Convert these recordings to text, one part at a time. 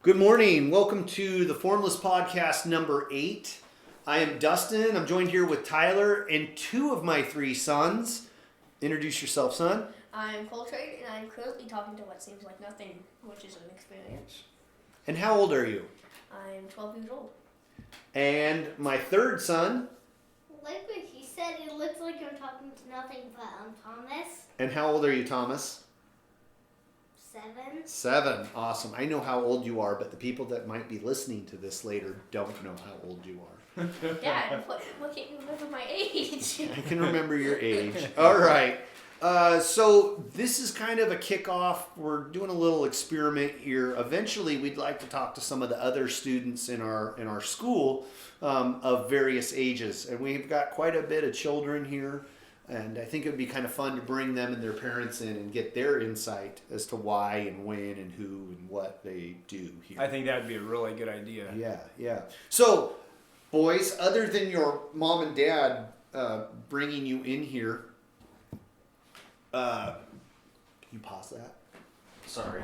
Good morning. Welcome to the Formless Podcast number 8. I am Dustin. I'm joined here with Tyler and 2 of my 3 sons. Introduce yourself, son. I'm Coltrane, and I'm currently talking to what seems like nothing, which is an experience. And how old are you? I'm 12 years old. And my 3rd son. Like what he said, it looks like I'm talking to nothing, but I'm Thomas. And how old are you, Thomas? 7. 7. Awesome. I know how old you are, but the people that might be listening to this later don't know how old you are. Dad, what can't you remember my age? I can remember your age. All right. So this is kind of a kickoff. We're doing a little experiment here. Eventually, we'd like to talk to some of the other students in our school of various ages, and we've got quite a bit of children here. And I think it would be kind of fun to bring them and their parents in and get their insight as to why and when and who and what they do here. I think that would be a really good idea. Yeah. So, boys, other than your mom and dad bringing you in here, can you pause that? Sorry.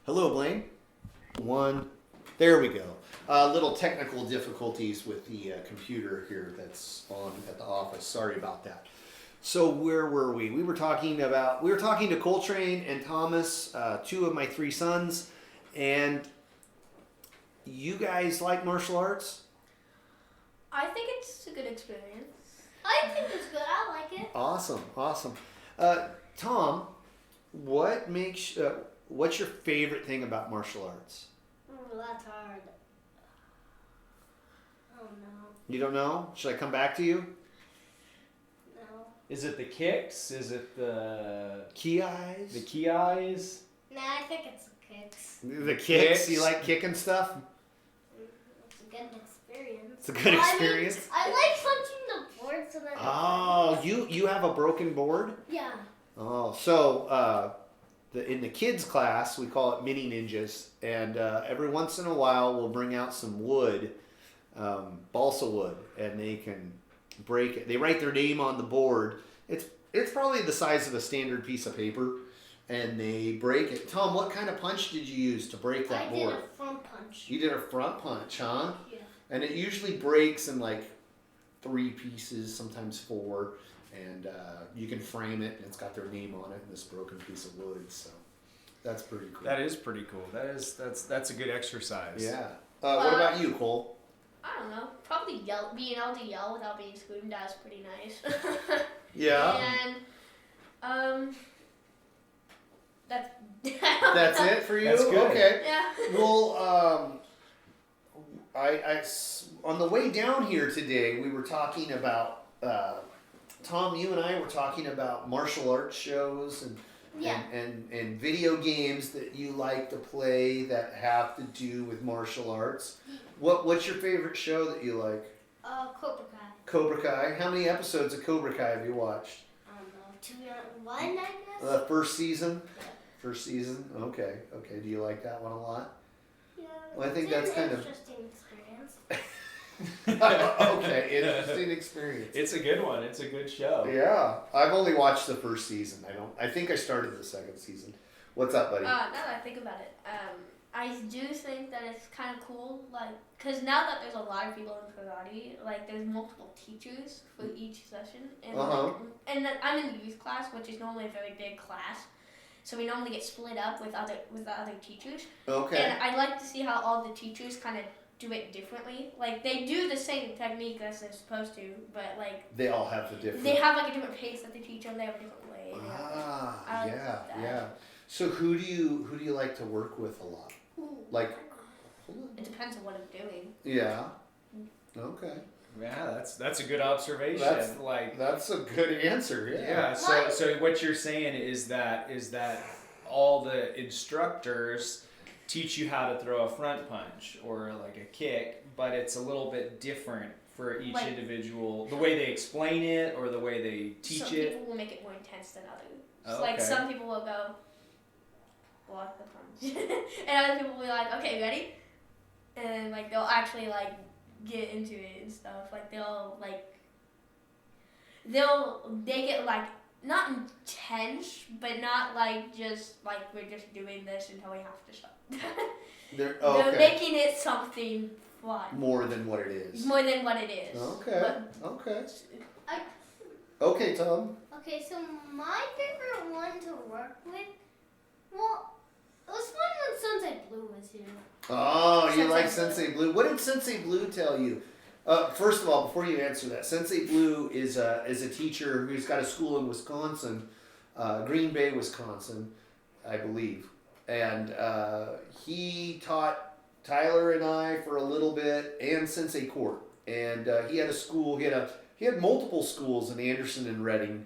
Hello, Blaine. 1. There we go. Little technical difficulties with the computer here that's on at the office. Sorry about that. So where were we? We were talking to Coltrane and Thomas, 2 of my 3 sons, and you guys like martial arts? I think it's a good experience. I think it's good. I like it. Awesome. Tom, what's your favorite thing about martial arts? Oh, that's hard. Oh, no. You don't know? Should I come back to you? No. Is it the kicks? Is it the Key eyes? the key eyes? Nah, I think it's the kicks. The kicks? Kicks. You like kicking stuff? It's a good experience. It's a good experience. I like punching the board so that. Oh, you have a broken board? Yeah. Oh, so in the kids class we call it mini ninjas, and every once in a while we'll bring out some wood, balsa wood, and they can break it. They write their name on the board. It's probably the size of a standard piece of paper, and they break it. Tom, what kind of punch did you use to break that board? I did a front punch. You did a front punch, huh? Yeah. And it usually breaks in like 3 pieces, sometimes 4, and you can frame it, and it's got their name on it in this broken piece of wood. So that's pretty cool. That is pretty cool. That's a good exercise. Yeah. What about you, Cole? I don't know. Probably being able to yell without being screamed at is pretty nice. Yeah. And That's it for you? That's good. Okay. Yeah. Well, on the way down here today, we were talking about, Tom, you and I were talking about martial arts shows and video games that you like to play that have to do with martial arts. What's your favorite show that you like? Cobra Kai. Cobra Kai. How many episodes of Cobra Kai have you watched? I don't know. 1, I guess? First season? Yeah. First season? Okay. Do you like that one a lot? Yeah. Well, I think it's that's an kind of- interesting experience. Okay, interesting experience. It's a good one. It's a good show. Yeah, I've only watched the first season. I think I started the 2nd season. What's up, buddy? Now that I think about it, I do think that it's kind of cool, because now that there's a lot of people in karate, there's multiple teachers for each session, and and then I'm in the youth class, which is normally a very big class, so we normally get split up with the other teachers. Okay. And I like to see how all the teachers kind of do it differently. They do the same technique as they're supposed to, but They all have the different. they have a different pace that they teach them. They have a different way. I like that. Yeah. So who do you like to work with a lot? It depends on what I'm doing. Yeah. Okay. Yeah, that's a good observation. That's a good answer. Yeah. So what you're saying is that all the instructors teach you how to throw a front punch or like a kick, but it's a little bit different for each individual. The way they explain it or the way they teach some it. Some people will make it more intense than others. Oh, okay. Some people will go block the punch, and other people will be like, okay, ready, and they'll actually get into it and stuff. They get not intense, but not like just like we're just doing this until we have to stop. They're making it something fun. More than what it is. More than what it is. Okay. Okay, Tom. Okay, so my favorite one to work with, well, it was fun when Sensei Blue was here. Oh, you like Sensei Blue. What did Sensei Blue tell you? First of all, before you answer that, Sensei Blue is a teacher who's got a school in Wisconsin, Green Bay, Wisconsin, I believe. And he taught Tyler and I for a little bit, and Sensei Court. And he had a school. He had multiple schools in Anderson and Redding,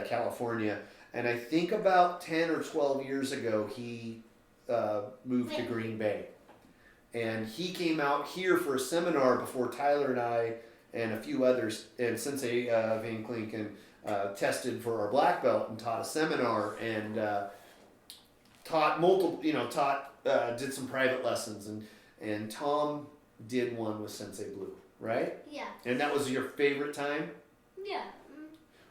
California. And I think about 10 or 12 years ago, he moved to Green Bay. And he came out here for a seminar before Tyler and I and a few others, and Sensei Van Klinken tested for our black belt and taught a seminar and did some private lessons. And Tom did one with Sensei Blue, right? Yeah. And that was your favorite time? Yeah.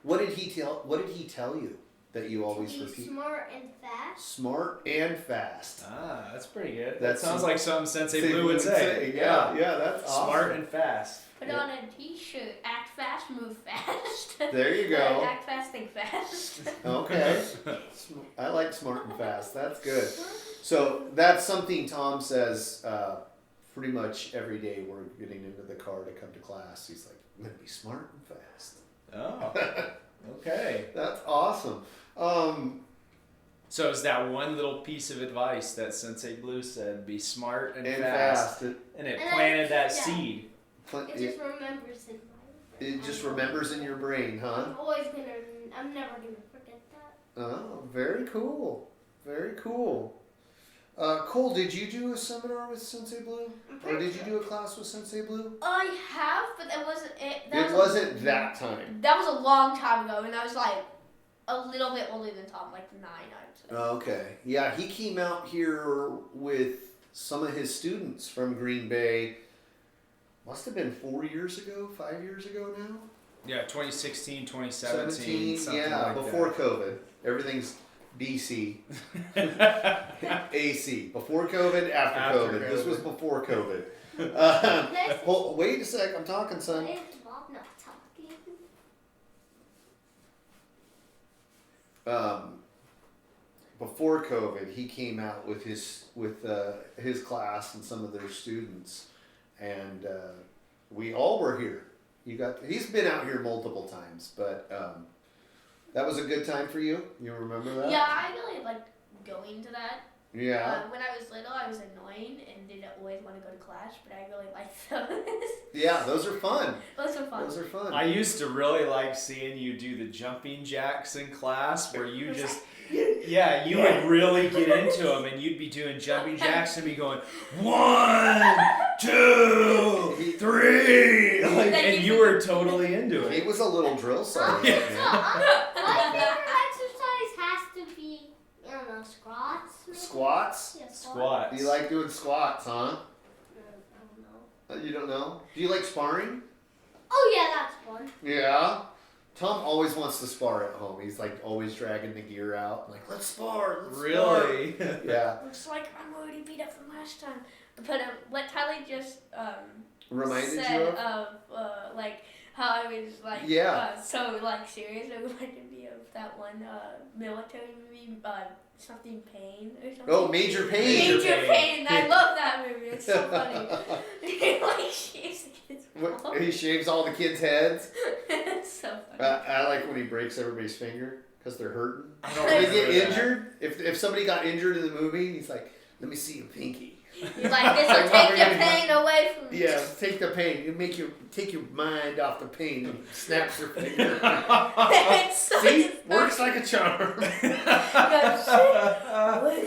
What did he tell you that you always to be repeat? Smart and fast. Smart and fast. Ah, that's pretty good. That That's sounds like something Sensei Blue would say. Yeah, that's awesome. Smart and fast. Put on a t-shirt. Act fast, move fast. There you go. Act fast, think fast. Okay. I like smart and fast. That's good. So that's something Tom says pretty much every day we're getting into the car to come to class. He's like, I'm going to be smart and fast. Oh, okay. That's awesome. So is that one little piece of advice that Sensei Blue said, be smart and fast. and it planted that yeah. seed. It just remembers in my brain. It just remembers in your brain, huh? I'm never gonna forget that. Oh, very cool. Very cool. Cole, did you do a seminar with Sensei Blue? Or did you do a class with Sensei Blue? I have, but that wasn't it. It wasn't that time. That was a long time ago, and I was like a little bit older than Tom, like 9, I'd say. Okay. Yeah, he came out here with some of his students from Green Bay. Must have been 4 years ago, 5 years ago now? Yeah, 2016, 2017, something like before COVID. Everything's BC. AC. Before COVID, after COVID. This was before COVID. Wait a sec, I'm talking, son. Why is Bob not talking? Before COVID, he came out with his class and some of their students, and we all were here. He's been out here multiple times, but that was a good time for you. You remember that? Yeah, I really liked going to that. Yeah. When I was little, I was annoying and didn't always want to go to class, but I really liked those. Yeah, those are fun. Those are fun. I used to really like seeing you do the jumping jacks in class where you just, you would really get into them and you'd be doing jumping jacks and be going, 1, 2, 3. And you were totally into it. He was a little drill sergeant. My favorite exercise has to be, I don't know, squats. Maybe? Squats? Yeah, Squats. You like doing squats, huh? I don't know. You don't know? Do you like sparring? Oh yeah, that's fun. Yeah. Tom always wants to spar at home. He's like always dragging the gear out. Like, let's spar. Really? Yeah. Looks like I'm already beat up from last time. But what Tyler just Reminded said you of? like how I was like so like serious. It reminded me of that one military movie, something Pain or something. Oh, Major Pain. Major Pain. I love that movie. It's so funny. Like shaves the kids. He shaves all the kids' heads. It's so funny. I like when he breaks everybody's finger because they're hurting. I don't They remember get that. injured. If somebody got injured in the movie, he's like, "Let me see your pinky." He's like, this will take the pain away from you. Yeah, take the pain. You take your mind off the pain and snaps your finger. See, works like a charm. Looks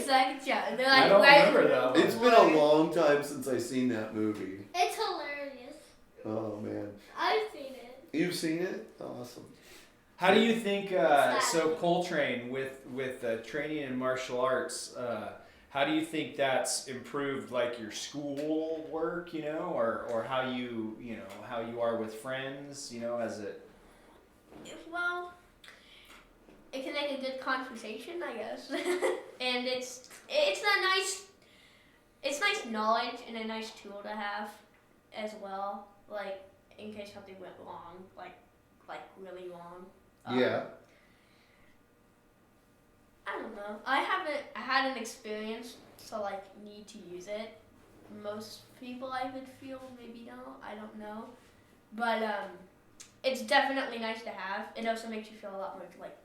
like a child. They're like, I don't remember that one. It's been a long time since I've seen that movie. It's hilarious. Oh man, I've seen it. you've seen it? Awesome. How do you think, so Coltrane with training in martial arts, how do you think that's improved like your school work, or how how you are with friends, as it? Well, it can make a good conversation, I guess. And it's nice knowledge and a nice tool to have as well, like in case something went wrong, like really wrong. Yeah. I don't know. I had an experience, so like need to use it. Most people I would feel maybe don't. I don't know, but it's definitely nice to have. It also makes you feel a lot more like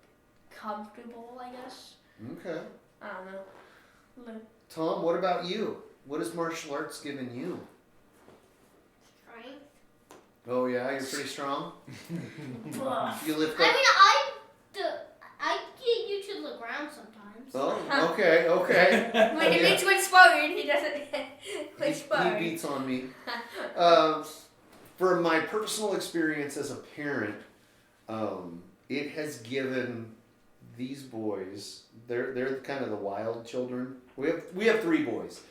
comfortable, I guess. Okay. I don't know. Tom, what about you? What has martial arts given you? Strength. Oh yeah, you're pretty strong. You lift I up. mean, I get you to the ground sometimes. Oh, okay. When he meets with sparring, he doesn't with He sparring. beats on me. For my personal experience as a parent, it has given these boys. They're kind of the wild children. We have 3 boys.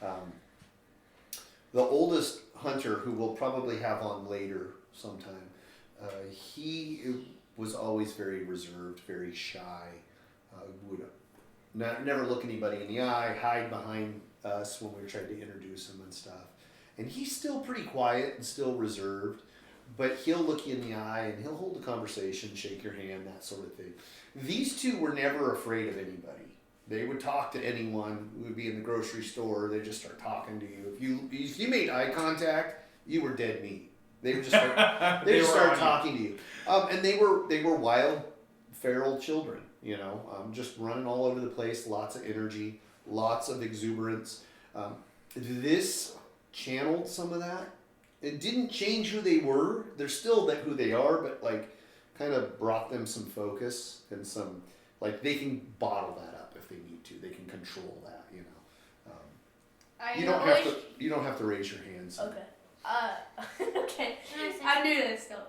The oldest, Hunter, who we'll probably have on later sometime, he was always very reserved, very shy. Would never look anybody in the eye, hide behind us when we tried to introduce him and stuff. And he's still pretty quiet and still reserved, but he'll look you in the eye and he'll hold a conversation, shake your hand, that sort of thing. These 2 were never afraid of anybody. They would talk to anyone. We would be in the grocery store. They'd just start talking to you. If you made eye contact, you were dead meat. They would just start, they would start talking to you. And they were wild, feral children. You know, just running all over the place. Lots of energy, lots of exuberance. This channeled some of that. It didn't change who they were. They're still who they are, but like kind of brought them some focus and some, like, they can bottle that up if they need to. They can control that, you know. You don't have to raise your hands. Okay. Okay. I knew this though.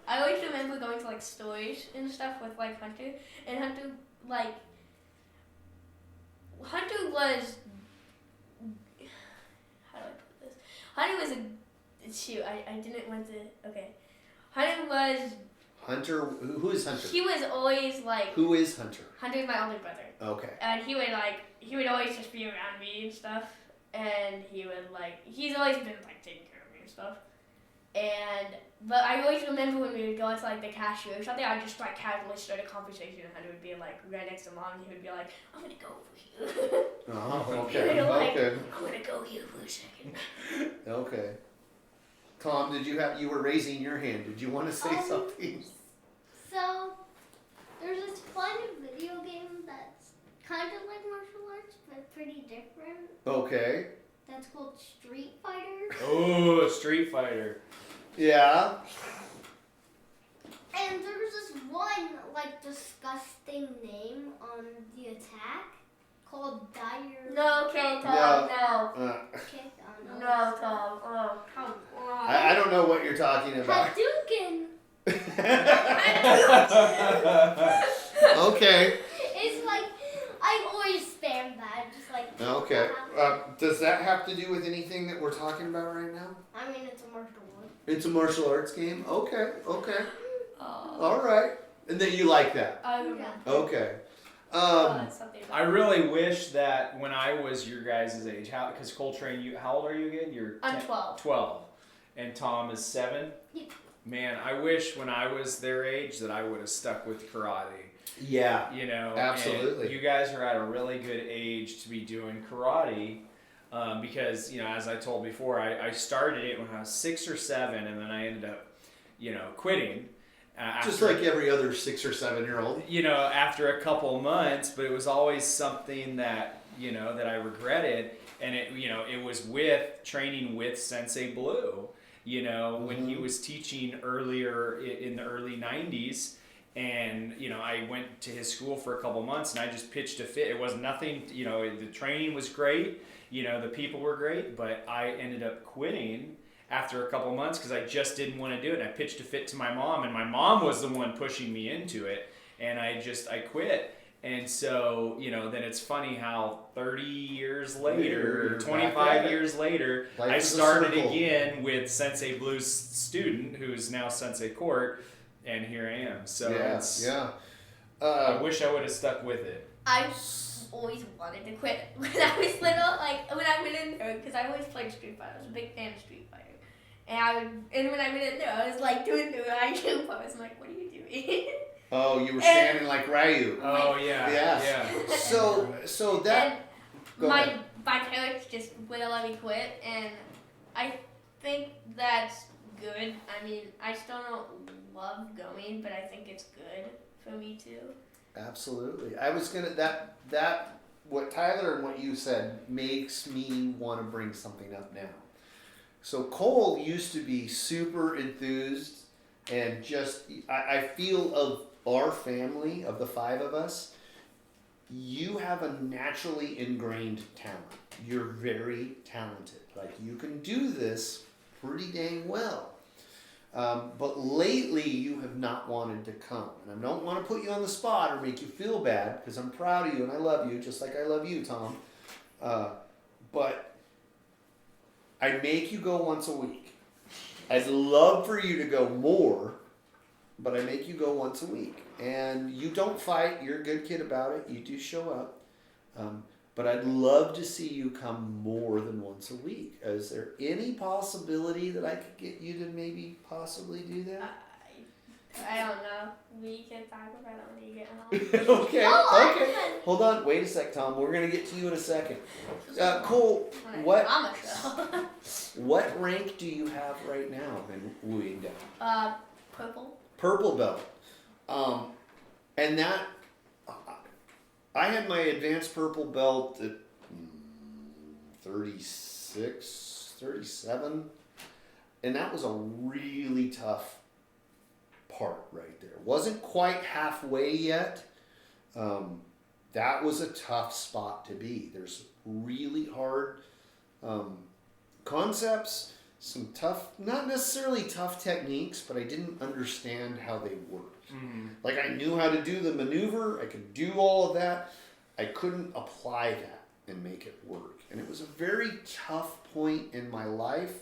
I always remember going to like stores and stuff with like Hunter, and Hunter was. How do I put this? Hunter was a shoot. I didn't want to. Okay. Hunter was. Hunter. Who is Hunter? He was always like. Who is Hunter? Hunter is my older brother. Okay. And he would always just be around me and stuff, and he's always been like taking care of me and stuff. But I always remember when we would go into like the cashier or something, I'd just like casually start a conversation, and Hunter would be like right next to Mom, and he would be like, "I'm gonna go over here." Oh, okay. Okay. I'm gonna go here for a second. Okay. Tom, you were raising your hand. Did you want to say something? So, there's this fun video game that's kind of like martial arts, but pretty different. Okay. That's called Street Fighter. Oh, Street Fighter. Yeah. And there's this one, like, disgusting name on the attack called Dire. No, okay, Tom, no. Okay, No, Tom. Oh, come on. I don't know what you're talking about. Hadouken. Okay. It's like, I always spam that, just like. Okay. Does that have to do with anything that we're talking about right now? I mean, it's a martial art. It's a martial arts game? Okay. Okay. Oh. All right. And then you like that? I don't know. Okay. Something about I really wish that when I was your guys' age, because Coltrane, how old are you again? I'm 12. 12. And Tom is 7? Yep. Man, I wish when I was their age that I would have stuck with karate. Yeah. You know, Absolutely. and you guys are at a really good age to be doing karate because, you know, as I told before, I started it when I was 6 or 7, and then I ended up, you know, quitting. Just like every other 6 or 7-year-old. You know, after a couple months, but it was always something that, you know, that I regretted, and it, you know, it was with training with Sensei Blue. You know, when he was teaching earlier in the early 90s, and, you know, I went to his school for a couple months, and I just pitched a fit. It was nothing, you know, the training was great, you know, the people were great, but I ended up quitting after a couple months because I just didn't want to do it. And I pitched a fit to my mom, and my mom was the one pushing me into it, and I quit. And so, you know, then it's funny how 30 years later, 25 years later, I started again with Sensei Blue's student, who's now Sensei Court, and here I am. So I wish I would have stuck with it. I always wanted to quit when I was little. Like when I went in there, because I always played Street Fighter. I was a big fan of Street Fighter. And when I went in there, I was like doing the IQ pose. I'm like, what are you doing? Oh, you were standing like Ryu. Oh yeah. So that. Go ahead. My parents just wouldn't let me quit, and I think that's good. I mean, I still don't love going, but I think it's good for me too. Absolutely. I was gonna that what Tyler and what you said makes me want to bring something up now. So Cole used to be super enthused, and just I feel of our family, of the 5 of us, you have a naturally ingrained talent. You're very talented. Like you can do this pretty dang well. But lately you have not wanted to come. And I don't want to put you on the spot or make you feel bad, because I'm proud of you and I love you just like I love you, Tom. But I make you go once a week. I'd love for you to go more, but I make you go once a week. And you don't fight. You're a good kid about it. You do show up. But I'd love to see you come more than once a week. Is there any possibility that I could get you to maybe possibly do that? I don't know. We can talk about it when you get home. Okay. Hold on. Wait a sec, Tom. We're going to get to you in a second. Cole, what rank do you have right now in Wooing Down? Purple. Purple belt. And that, I had my advanced purple belt at 36, 37, and that was a really tough part right there. Wasn't quite halfway yet. That was a tough spot to be. There's really hard concepts, some tough, not necessarily tough techniques, but I didn't understand how they worked. Mm-hmm. Like I knew how to do the maneuver, I could do all of that. I couldn't apply that and make it work. And it was a very tough point in my life.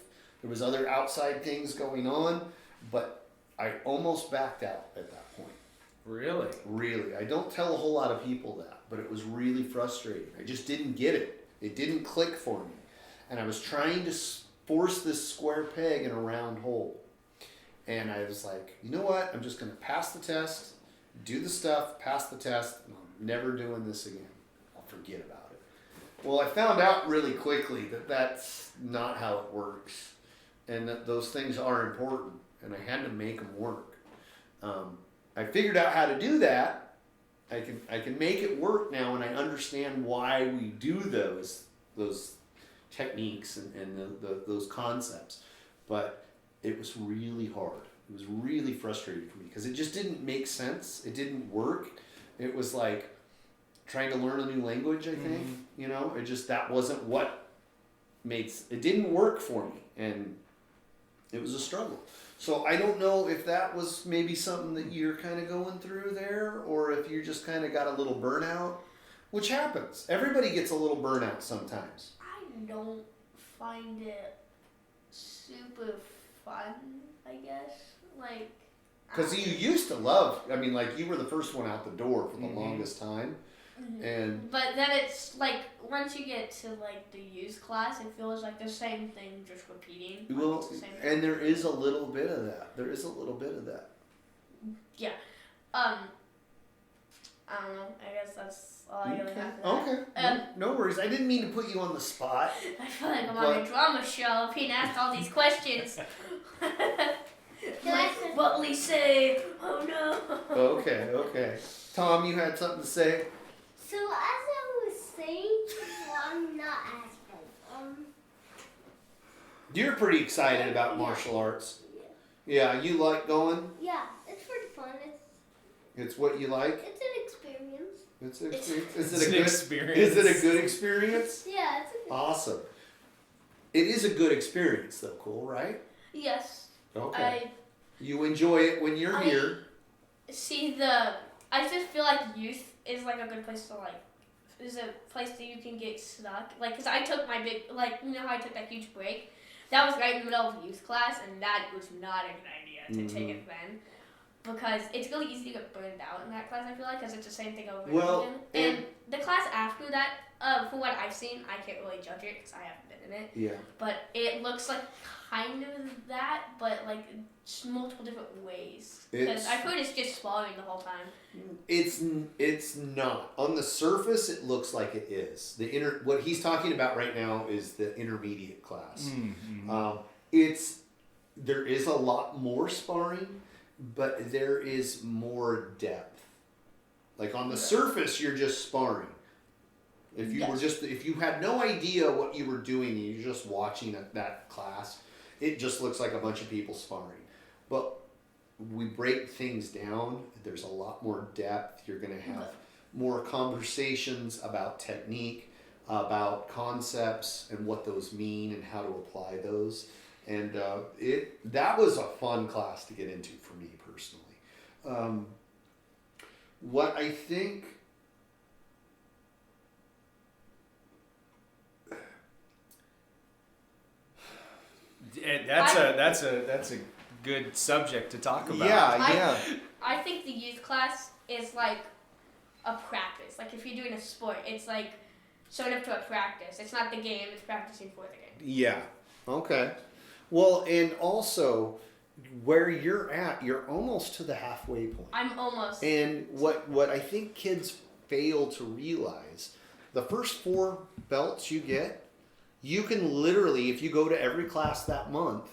There was other outside things going on, but I almost backed out at that point. Really? Really. I don't tell a whole lot of people that, but it was really frustrating. I just didn't get it. It didn't click for me. And I was trying to force this square peg in a round hole. And I was like, you know what? I'm just going to pass the test, do the stuff, pass the test, and I'm never doing this again. I'll forget about it. Well, I found out really quickly that that's not how it works, and that those things are important, and I had to make them work. I figured out how to do that. I can make it work now, and I understand why we do those techniques and those concepts. But it was really hard. It was really frustrating for me because it just didn't make sense. It didn't work. It was like trying to learn a new language, I think. Mm-hmm. You know, that wasn't what it didn't work for me. And it was a struggle. So I don't know if that was maybe something that you're kind of going through there, or if you just kind of got a little burnout, which happens. Everybody gets a little burnout sometimes. I don't find it super fun, I guess. Like, because you used to love, I mean, like you were the first one out the door for the longest time. And but then it's like once you get to like the youth class, it feels like the same thing, just repeating. Well, the same and there is a little bit of that. Yeah. I don't know. I guess that's all I really have for that. Okay. No worries. I didn't mean to put you on the spot. I feel like I'm on a drama show being asked all these questions. Like, what will he say? Oh no. Okay. Tom, you had something to say? So as I was saying, I'm not as You're pretty excited about martial arts. Yeah, you like going? Yeah, it's pretty fun. It's what you like? It's an experience. It's an experience. Is it a good experience? Yeah, it's a good Awesome. It is a good experience though, cool, right? Yes. Okay. You enjoy it when you're here. I just feel like youth is like a good place to is a place that you can get stuck. Like, cause I took my you know how I took that huge break? That was right in the middle of youth class, and that was not a good idea to take it then. because it's really easy to get burned out in that class, I feel like, because it's the same thing over Well, and over again. And the class after that, for what I've seen, I can't really judge it because I haven't been in it. Yeah. But it looks like kind of that, but like multiple different ways. Because I've heard it's just swallowing the whole time. It's not. On the surface, it looks like it is. What he's talking about right now is the intermediate class. Mm-hmm. There is a lot more sparring, but there is more depth. Like on the surface, you're just sparring. If you had no idea what you were doing, and you're just watching that class, it just looks like a bunch of people sparring. But we break things down. There's a lot more depth. You're going to have more conversations about technique, about concepts and what those mean and how to apply those. And that was a fun class to get into for me personally. What I think that's a good subject to talk about. Yeah. I think the youth class is like a practice. Like if you're doing a sport, it's like sort of to a practice. It's not the game, it's practicing for the game. Yeah. Okay. Well, and also where you're at, you're almost to the halfway point. I'm almost. And what I think kids fail to realize, the first 4 belts you get, you can literally, if you go to every class that month,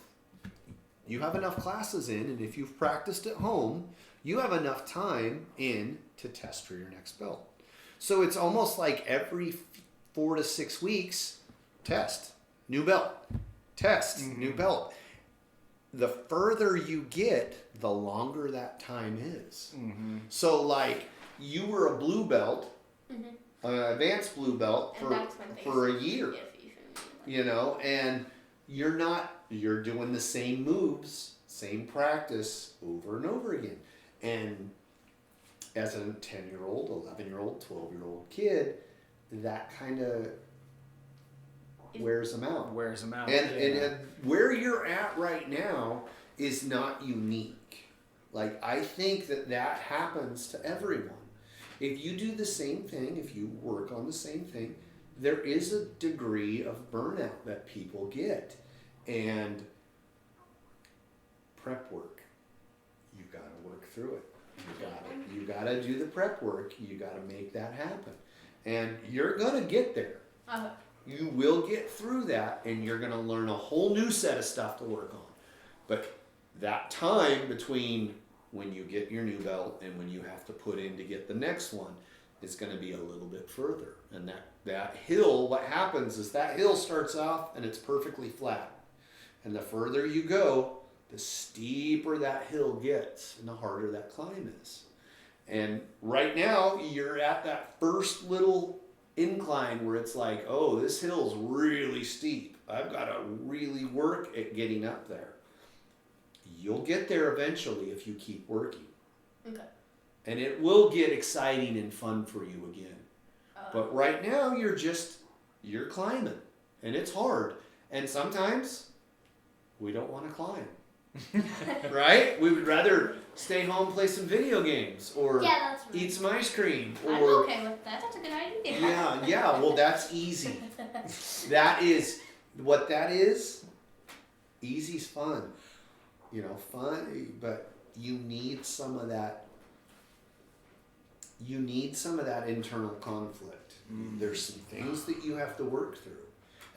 you have enough classes in, and if you've practiced at home, you have enough time in to test for your next belt. So it's almost like every 4 to 6 weeks, test, new belt, test, new belt. The further you get, the longer that time is. Mm-hmm. So like you were a blue belt, advanced blue belt for a year, you know, and you're doing the same moves, same practice over and over again. And as a 10-year-old, 11-year-old, 12-year-old kid, that kind of wears them out. And where you're at right now is not unique. Like, I think that happens to everyone. If you do the same thing, if you work on the same thing, there is a degree of burnout that people get. And prep work, you got to work through it. You got to do the prep work. You got to make that happen. And you're going to get there. You will get through that, and you're going to learn a whole new set of stuff to work on. But that time between when you get your new belt and when you have to put in to get the next one is going to be a little bit further. And that hill, what happens is that hill starts off and it's perfectly flat. And the further you go, the steeper that hill gets and the harder that climb is. And right now, you're at that first little incline where it's like, oh, this hill's really steep. I've got to really work at getting up there. You'll get there eventually if you keep working. Okay. And it will get exciting and fun for you again. But right now, you're climbing. And it's hard. And sometimes we don't want to climb. Right? We would rather stay home, play some video games, or eat some ice cream. Or, I'm okay with that. That's a good idea. Yeah. Well, that's easy. That is what that is. Easy's fun. You know, fun, but you need some of that. You need some of that internal conflict. There's some things that you have to work through,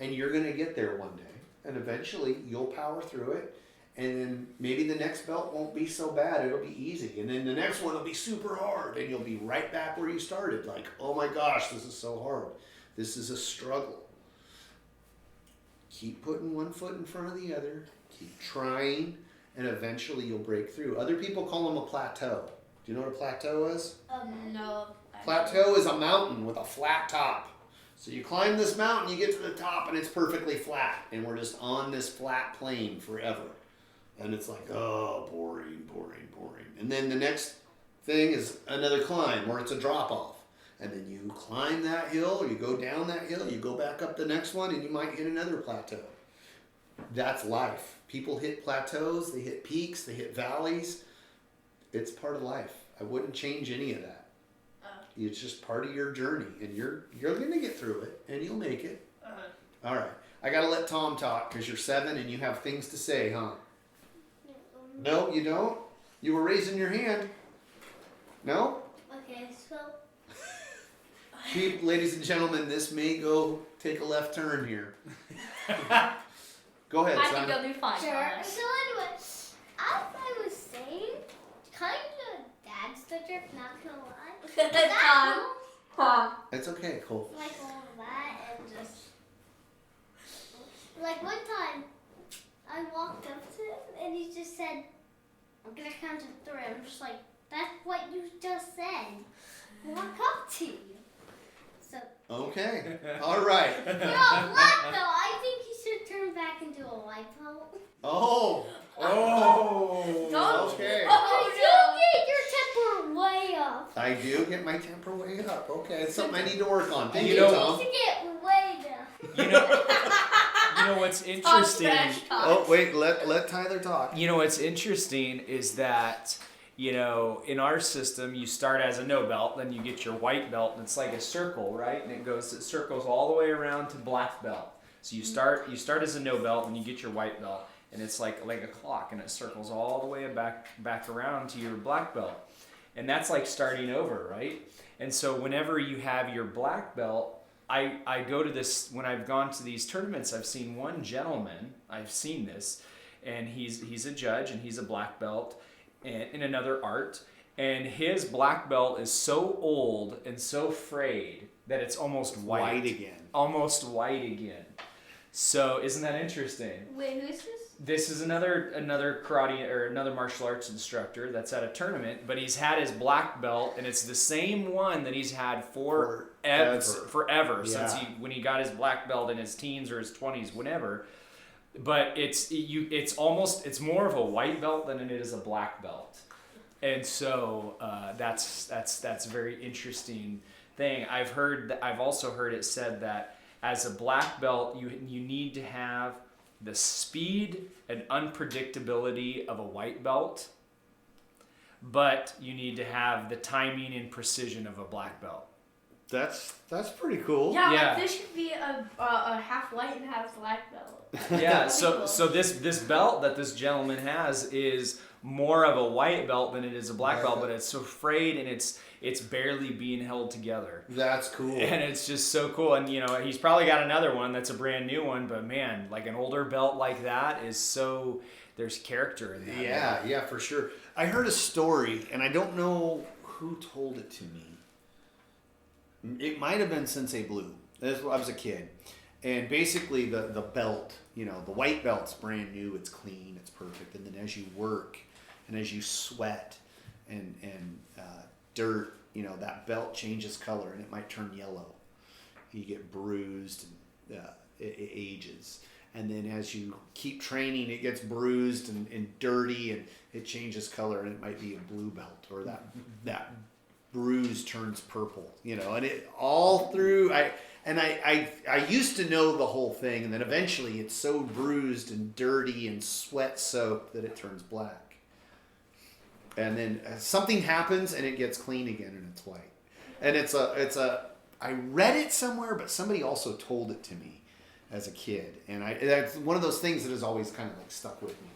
and you're going to get there one day, and eventually you'll power through it. And then maybe the next belt won't be so bad. It'll be easy. And then the next one will be super hard. And you'll be right back where you started. Like, oh my gosh, this is so hard. This is a struggle. Keep putting one foot in front of the other. Keep trying. And eventually you'll break through. Other people call them a plateau. Do you know what a plateau is? No. Plateau is a mountain with a flat top. So you climb this mountain, you get to the top, and it's perfectly flat. And we're just on this flat plane forever. And it's like, oh, boring. And then the next thing is another climb where it's a drop off. And then you climb that hill, or you go down that hill, you go back up the next one, and you might hit another plateau. That's life. People hit plateaus, they hit peaks, they hit valleys. It's part of life. I wouldn't change any of that. It's just part of your journey, and you're gonna get through it, and you'll make it. All right. I gotta let Tom talk because you're 7 and you have things to say, huh? No, you don't. You were raising your hand. No. Okay, so. Ladies and gentlemen, this may go take a left turn here. Go ahead, I son. think you'll do fine. Sure. Thomas. So anyway, as I was saying, kind of dad's the trip, not gonna lie. Tom. Huh. It's okay, Cole. Like all of that and just like one time I walked up to him and he just said, I'm gonna count to 3. I'm just like, that's what you just said. Walk up to you. So Okay. All right. you're all black though. I think you should turn back into a white belt. Oh. Don't. Okay. Oh, You get your temper way up. I do get my temper way up. Okay, it's something I need to work on. Thank And you, you Tom. need to get way down. You know what's Tom's interesting? trash talk. Oh wait, let Tyler talk. You know what's interesting is that, you know, in our system, you start as a no belt, then you get your white belt, and it's like a circle, right? And it circles all the way around to black belt. So you start as a no belt, and you get your white belt, and it's like a clock, and it circles all the way back around to your black belt, and that's like starting over, right? And so whenever you have your black belt, I go to this, when I've gone to these tournaments, I've seen one gentleman, I've seen this, and he's a judge, and he's a black belt in another art, and his black belt is so old and so frayed that it's almost white again. Almost white again. So isn't that interesting? Wait, who's this? This is another karate or another martial arts instructor that's at a tournament, but he's had his black belt, and it's the same one that he's had forever since when he got his black belt in his teens or his 20s, whenever. But it's more of a white belt than it is a black belt, and so that's a very interesting thing. I've also heard it said that as a black belt, you need to have the speed and unpredictability of a white belt, but you need to have the timing and precision of a black belt. That's pretty cool. Yeah, Yeah. like this should be a half white and half black belt. Yeah, That'd be so cool. so this belt that this gentleman has is more of a white belt than it is a black belt, but it's so frayed and it's barely being held together. That's cool. And it's just so cool. And, you know, he's probably got another one that's a brand new one, but man, like an older belt like that is so, there's character in that. Yeah, for sure. I heard a story, and I don't know who told it to me. It might have been Sensei Blue. I was a kid. And basically the belt, you know, the white belt's brand new, it's clean, it's perfect. And then as you work and as you sweat and dirt, you know, that belt changes color and it might turn yellow. You get bruised and it ages. And then as you keep training, it gets bruised and dirty and it changes color and it might be a blue belt, or that bruise turns purple, you know, and it all through, I used to know the whole thing, and then eventually it's so bruised and dirty and sweat soaked that it turns black. And then something happens and it gets clean again and it's white. And I read it somewhere, but somebody also told it to me as a kid, and that's one of those things that has always kind of like stuck with me.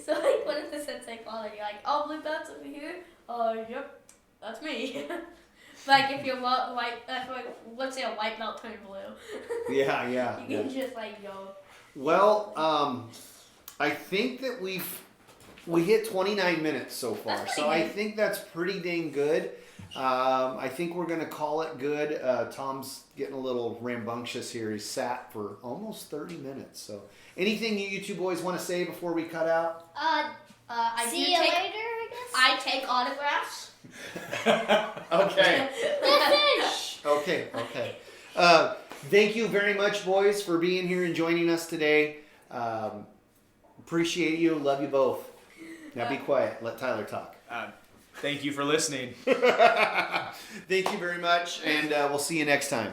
So like, what if the sensei called you like, oh, blue belt's over here? Yep, that's me. Like if you're white, let's say a white belt turned blue. Yeah. You can just like go. Well, I think that we hit 29 minutes so far, That's so pretty I good. think that's pretty dang good. I think we're gonna call it good. Tom's getting a little rambunctious here. He sat for almost 30 minutes. So, anything you two boys want to say before we cut out? I See do you take, later, I guess. I take autographs. Okay. Finish. Okay. Thank you very much, boys, for being here and joining us today. Appreciate you. Love you both. Now be quiet. Let Tyler talk. Thank you for listening. Thank you very much, and we'll see you next time.